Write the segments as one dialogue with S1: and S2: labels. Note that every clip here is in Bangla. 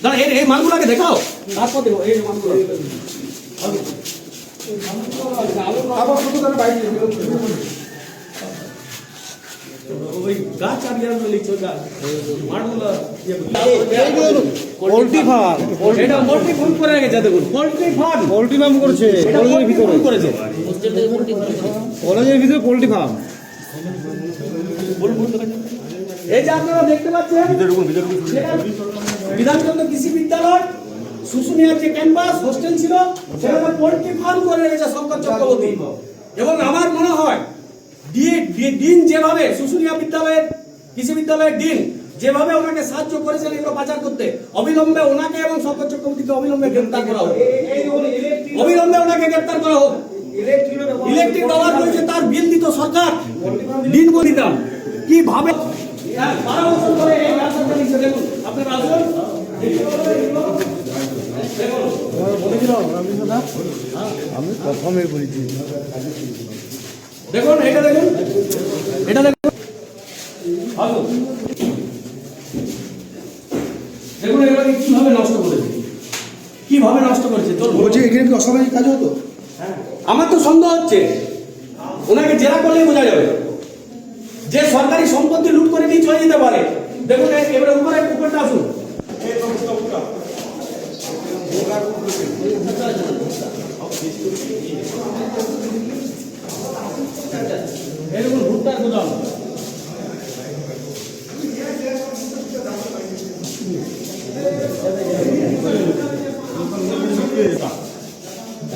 S1: দাঁড়া এই মালগুলোকে দেখাও, তারপর দেখো এই মালগুলো আবার শুধু তারা বাইরে ওই গাছ আর ইয়ার লিখছো গাছ মালগুলো
S2: পোল্ট্রি ফার্ম,
S1: এটা পোল্ট্রি ফার্ম করে রেখেছে, দেখুন পোল্ট্রি ফার্ম,
S2: পোল্ট্রি ফার্ম করেছে কলেজের ভিতরে,
S1: করেছে
S2: কলেজের ভিতরে পোল্ট্রি ফার্ম।
S1: এই যে আপনারা দেখতে পাচ্ছেন বিধানচন্দ্র কৃষি বিদ্যালয় শুশুনিয়ার যে ক্যাম্পাস হোস্টেল ছিল সেখানে পোল্ট্রি ফার্ম করে রেখেছে শঙ্কর চক্রবর্তী। এবং আমার মনে হয় দিন যেভাবে শুশুনিয়া বিদ্যালয়ের কৃষি বিদ্যালয়ের দিন যেভাবে ওনাকে সাহায্য করেছেন এগুলো পাচার করতে, অবিলম্বে ওনাকে এবং শঙ্কর চক্রবর্তীকে অবিলম্বে গ্রেপ্তার করা হোক, অবিলম্বে ওনাকে গ্রেপ্তার করা হোক। ইলেকট্রিক ব্যবহার করেছে তার বিল দিত সরকার, দিন বলিতাম কিভাবে 12 বছর ধরে এই ব্যবসা চালিয়েছে। দেখুন আপনারা আসুন,
S2: আমি প্রথমে বলেছি
S1: দেখুন এটা দেখুন, এটা দেখুন, দেখুন এগুলোকে কিভাবে নষ্ট করেছে, কিভাবে নষ্ট করেছে। তোর
S2: বলছি এখানে কি অসামাজিক কাজ হতো?
S1: আমার তো সন্দেহ হচ্ছে, ওনাকে জেরা করলেই বোঝা যাবে যে সরকারি সম্পত্তি লুট করে নিয়ে চলে যেতে পারে। দেখুন এবারে উপরটা আসুন, এরকম ভুট্টার গোদাম,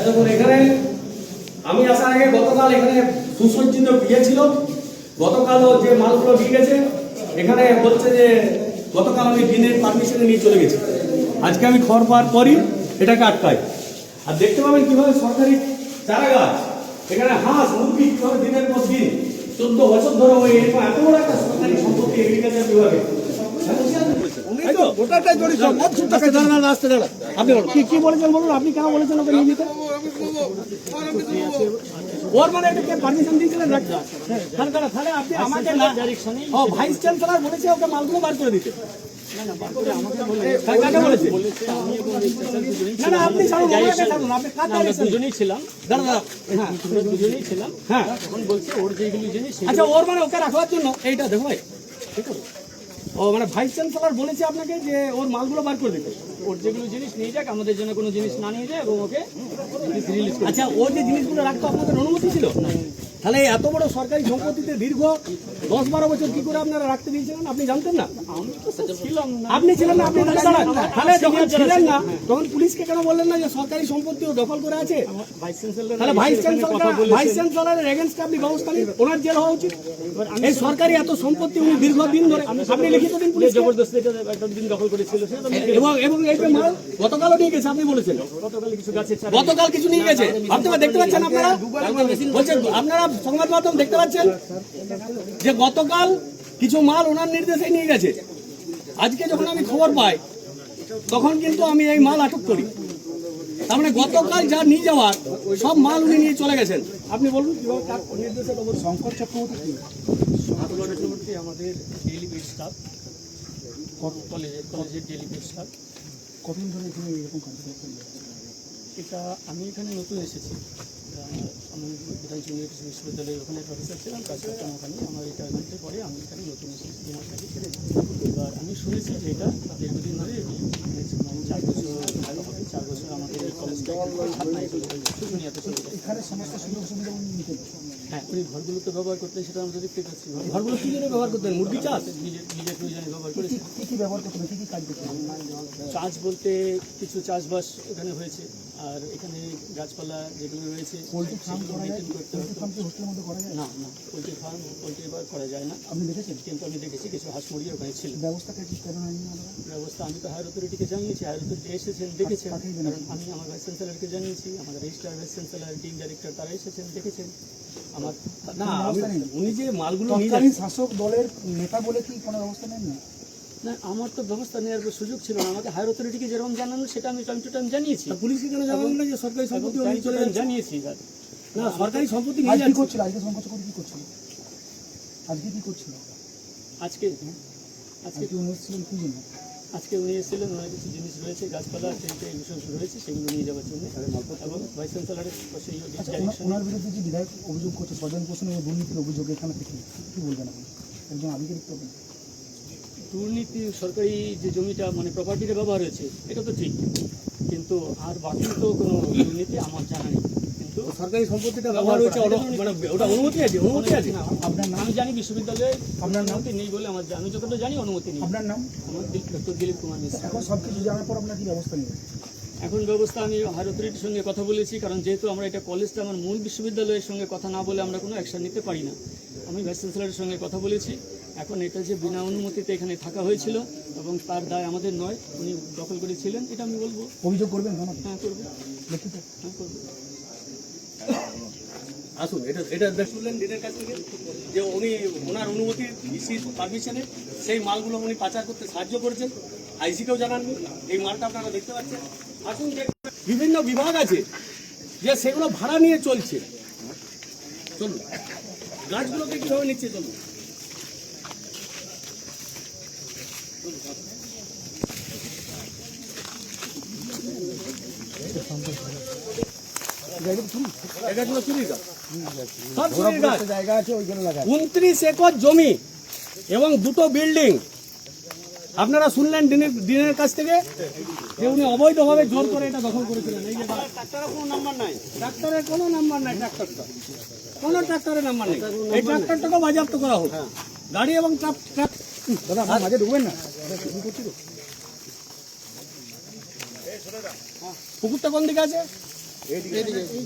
S1: দেখুন এখানে আমি আসার আগে গতকাল এখানে সুসজ্জিত বিয়ে ছিল, গতকালও যে মালগুলো নিয়ে গেছে এখানে বলছে যে গতকাল আমি দিনের পারমিশনে নিয়ে চলে গেছি, আজকে আমি খড় পার করি এটাকে আটকাই। আর দেখতে পাবেন কিভাবে সরকারি চারা গাছ, এখানে হাঁস মুরগি কিভাবে দিনের পর দিন 14 বছর ধরে ওই এরকম এত বড় একটা সরকারি সম্পত্তি এগ্রিকালচার বিভাগে আপনি কি বলেছেন বলুন, আপনি কেন বলেছেন ওকে নিয়ে নিতে? ওর মানে এটাকে পারমিশন দিয়েছিলেন তাহলে আপনি আমাকে ভাইস চ্যান্সেলর বলেছে ওকে মালগুলো বার করে দিতে।
S3: দুজনেই ছিলাম, তখন বলছে ওর যেগুলো জিনিস,
S1: আচ্ছা ওর মানে ওকে রাখার জন্য এইটা দেখো ভাই, ঠিক আছে ও মানে ভাইস চ্যান্সেলর বলেছে আপনাকে যে ওর মালগুলো বার করে দিতে,
S3: ওর যেগুলো জিনিস নিয়ে যাক, আমাদের জন্য কোনো জিনিস না নিয়ে যায় এবং ওকে রিলিজ।
S1: আচ্ছা ও যে জিনিসগুলো রাখতো আপনাদের অনুমতি ছিল? তাহলে এত বড় সরকারি সম্পত্তিতে দীর্ঘ 10-12 বছর কি করে আপনারা রাখতে দিয়েছিলেন আপনি জানতেন না?
S3: আমি তো ছিলাম না।
S1: আপনি ছিলেন না, আপনি তাহলে যখন ছিলেন না তখন পুলিশকে কেন বললেন না যে সরকারি সম্পত্তি ও দখল করে আছে? তাহলে ভাইস চ্যান্সেলরের এগেইনস্টে আপনি ব্যবস্থা নিন, ওনার জেল হওয়া উচিত। এই সরকারি এত সম্পত্তি উনি দীর্ঘদিন ধরে, আপনি লিখিত দিন পুলিশ
S3: জবরদস্তি একটা দিন দখল করেছিল,
S1: এবং এই যে মাল গতকালও নিয়ে গেছে আপনি বলেছেন,
S3: গতকাল কিছু গাছের
S1: গতকাল কিছু নিয়ে গেছে। আপনারা দেখতে পাচ্ছেন, আপনারা বলছেন, আপনারা সংবাদ মাধ্যম দেখতে পাচ্ছেন যে গতকাল কিছু মাল ওনার নির্দেশে নিয়ে গেছে। আজকে যখন আমি খবর পাই তখন কিন্তু আমি এই মাল আটক করি। তার মানে গতকাল যা নিয়ে যাওয়ার সব মাল উনি নিয়ে চলে গেছেন। আপনি বলুন কিভাবে কার নির্দেশে?
S2: শঙ্কর চক্রবর্তী
S3: আমাদের ডেইলি পেড স্টাফ, কলেজের ডেইলি পেড স্টাফ।
S2: কতদিন ধরে এখানে এরকম কাজ করছেন?
S3: এটা আমি এখানে নতুন এসেছি, আমি বিধানচন্দ্র কৃষি বিশ্ববিদ্যালয়ের ওখানে প্রফেসর ছিলাম, কাজ করতাম ওখানে। আমার রিটায়ারমেন্টের পরে আমি এখানে নতুন এসেছি, 2 মাস আগে ছেড়ে। এবার আমি শুনেছি যে এটা দীর্ঘদিন ধরে 4 বছর হবে, 4 বছর আমাদের এই কলেজটা শুশুনিয়াতে চলে যায়।
S2: এখানে সমস্ত সুযোগ সুবিধা নিতেন?
S3: হ্যাঁ, উনি ঘরগুলোতে ব্যবহার করতেন, সেটা আমরা দেখতে পাচ্ছি।
S1: ঘরগুলো কি জন্য ব্যবহার করতেন? মুরগি চাষ,
S3: নিজের প্রয়োজনে ব্যবহার করেছে।
S2: কি ব্যবহার করতেন, কি কাজ করতেন?
S3: চাষ বলতে কিছু চাষবাস এখানে হয়েছে, আর এখানে গাছপালা যেগুলো রয়েছে
S2: পোল্ট্রি ফার্ম করা যায়?
S3: করতে
S2: পোল্ট্রি ফার্ম কি হোস্টেলের মধ্যে করা যায়?
S3: না, পোল্ট্রি ফার্ম পোল্ট্রি এবার করা যায় না।
S2: আপনি দেখেছেন?
S3: কিন্তু আমি দেখেছি কিছু হাঁস মুরগি ওখানে ছিল।
S2: ব্যবস্থাটা কি কেন হয়নি?
S3: ব্যবস্থা আমি তো হায়ার অথরিটিকে জানিয়েছি, হায়ার অথরিটি এসেছেন, দেখেছেন। কারণ আমি আমার ভাইস চ্যান্সেলরকে জানিয়েছি, আমাদের registrar vice chancellor, dean director, তারা এসেছেন, দেখেছেন। আমার
S1: না উনি যে মালগুলো
S2: তৎকালীন শাসক দলের নেতা বলে কি কোনো ব্যবস্থা নেন না?
S3: না, আমার তো ব্যবস্থা নেওয়ার সুযোগ ছিল না। আমাকে হায়ার অথরিটিকে যেরকম জানানো সেটা আমি টাইম টু টাইম জানিয়েছি।
S1: পুলিশকে কেন জানালেন না যে সরকারি সম্পত্তি নিয়ে চলে যাচ্ছে?
S3: জানিয়েছি।
S1: না, সরকারি সম্পত্তি নিয়ে
S2: আজকে
S1: যাচ্ছে।
S2: কি করছিল? আজকে সংকোচ করে কি করছিল? আজকে কি করছিল?
S3: আজকে
S2: আজকে কি অনুষ্ঠান কি জন্য?
S3: আজকে উনি এসেছিলেন, ওনার কিছু জিনিস রয়েছে, গাছপালা এই বিষয় রয়েছে, সেগুলো নিয়ে যাওয়ার জন্য, এবং ভাইস চ্যান্সেলরের সেই
S2: আচ্ছা
S3: ডাইরেকশন।
S2: ওনার বিরুদ্ধে যে বিধায়ক অভিযোগ করছে স্বজন পোষণ এবং দুর্নীতির অভিযোগ, এখানে থেকে কি বলবেন আপনি একজন আধিকারিক তো আপনি?
S3: দুর্নীতি, সরকারি যে জমিটা মানে প্রপার্টিতে ব্যবহার হয়েছে এটা তো ঠিক, কিন্তু আর বাকি তো কোনো দুর্নীতি আমার জানা নেই। কিন্তু
S1: সরকারি সম্পত্তিটা ব্যবহার হয়েছে মানে ওটা অনুমতি আছে, অনুমতি আছে।
S2: আপনার নাম?
S3: আমি জানি বিশ্ববিদ্যালয়ে
S2: আপনার নাম?
S3: অনুমতি নেই বলে আমি যতটা জানি অনুমতি নেই।
S2: আপনার নাম?
S3: আমার ডক্টর দিলীপ কুমার মিশ্র।
S2: এখন সব কিছু জানার পর আপনার কি ব্যবস্থা নেবেন?
S3: এখন ব্যবস্থা আমি হায়ার অথরিটির সঙ্গে কথা বলেছি, কারণ যেহেতু আমরা এটা কলেজটা আমার মূল বিশ্ববিদ্যালয়ের সঙ্গে কথা না বলে আমরা কোনো অ্যাকশন নিতে পারি না। আমি ভাইস চ্যান্সেলরের সঙ্গে কথা বলেছি। এখন এটা যে বিনা অনুমতিতে এখানে থাকা হয়েছিল এবং তার দায় আমাদের নয়, উনি দখল করেছিলেন, এটা আমি বলবো।
S2: অভিযোগ করবেন থানাতে?
S3: হ্যাঁ করবো,
S2: লিখিত?
S3: হ্যাঁ করবো।
S1: আসুন, এটা শুনলেন ডিনের কাছ থেকে যে উনি ওনার অনুমতি ইসির পারমিশনে সেই মালগুলো উনি পাচার করতে সাহায্য করেছেন। আইসিকেও জানাননি, এই মালটা আপনারা দেখতে পাচ্ছেন। আসুন, বিভিন্ন বিভাগ আছে যে সেগুলো ভাড়া নিয়ে চলছে। চলুন, গাছগুলোকে কিভাবে নিচ্ছে চলুন। জায়গাগুলো চুরি গাছ, সব চুরির গাছ।
S2: জায়গা আছে ওইখানে লাগা।
S1: 29 একর জমি এবং 2টো বিল্ডিং আপনারা শুনলেন দিনের কাছ থেকে যে উনি অবৈধভাবে জোর করে এটা দখল করেছিলেন। এই যে ট্রাক্টরের কোনো নাম্বার নাই, ট্রাক্টরের কোনো নাম্বার নাই, ট্রাক্টরটা কোনো ট্রাক্টরের নাম্বার নেই। এই ট্রাক্টরটাকেও বাজেয়াপ্ত করা হোক, গাড়ি এবং ট্রাক।
S2: দাদা আপনার মাঝে ঢুকবেন না?
S1: পুকুরটা কোন দিকে আছে?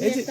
S1: এই যে